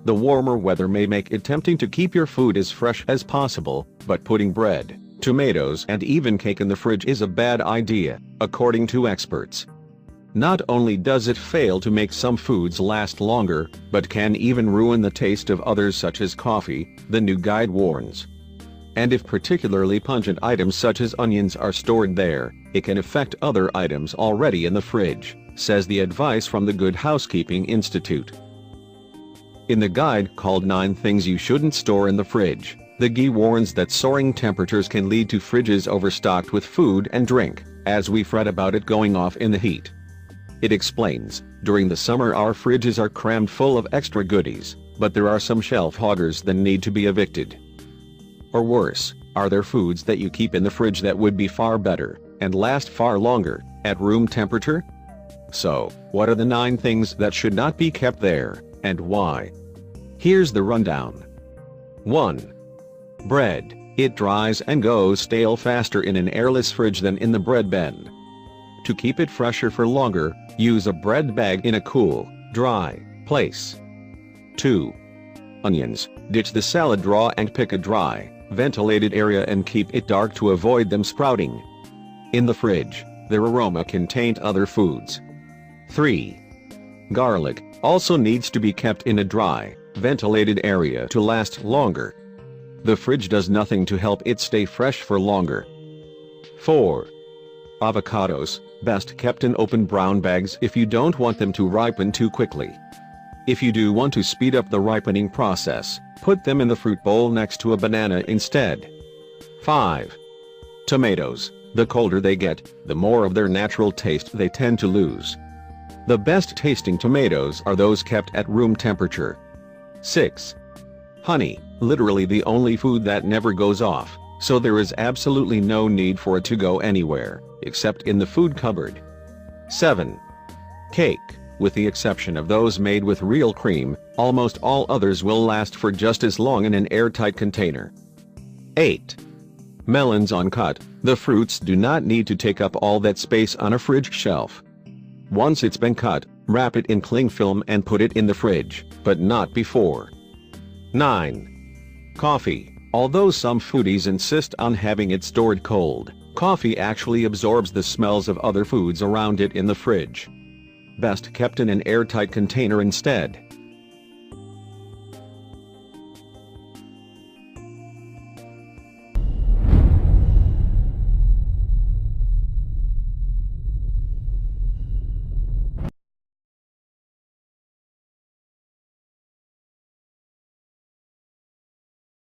The warmer weather may make it tempting to keep your food as fresh as possible, but putting bread, tomatoes and even cake in the fridge is a bad idea, according to experts. Not only does it fail to make some foods last longer, but can even ruin the taste of others such as coffee, the new guide warns. And if particularly pungent items such as onions are stored there, it can affect other items already in the fridge, says the advice from the Good Housekeeping Institute. In the guide called 9 Things You Shouldn't Store in the Fridge, the GI warns that soaring temperatures can lead to fridges overstocked with food and drink, as we fret about it going off in the heat. It explains, during the summer our fridges are crammed full of extra goodies, but there are some shelf hoggers that need to be evicted. Or worse, are there foods that you keep in the fridge that would be far better, and last far longer, at room temperature? So, what are the 9 things that should not be kept there, and why? Here's the rundown. 1. Bread. It dries and goes stale faster in an airless fridge than in the bread bin. To keep it fresher for longer, use a bread bag in a cool, dry place. 2. Onions. Ditch the salad drawer and pick a dry, ventilated area and keep it dark to avoid them sprouting. In the fridge, their aroma can taint other foods. 3. Garlic. Also needs to be kept in a dry, ventilated area to last longer. The fridge does nothing to help it stay fresh for longer. 4. Avocados. Best kept in open brown bags if you don't want them to ripen too quickly. If you do want to speed up the ripening process, put them in the fruit bowl next to a banana instead. 5. Tomatoes. The colder they get, the more of their natural taste they tend to lose. The best tasting tomatoes are those kept at room temperature. 6. Honey. Literally the only food that never goes off, so there is absolutely no need for it to go anywhere, except in the food cupboard. 7. Cake. With the exception of those made with real cream, almost all others will last for just as long in an airtight container. 8. Melons uncut. The fruits do not need to take up all that space on a fridge shelf. Once it's been cut, wrap it in cling film and put it in the fridge, but not before. 9. Coffee. Although some foodies insist on having it stored cold, coffee actually absorbs the smells of other foods around it in the fridge. Best kept in an airtight container instead.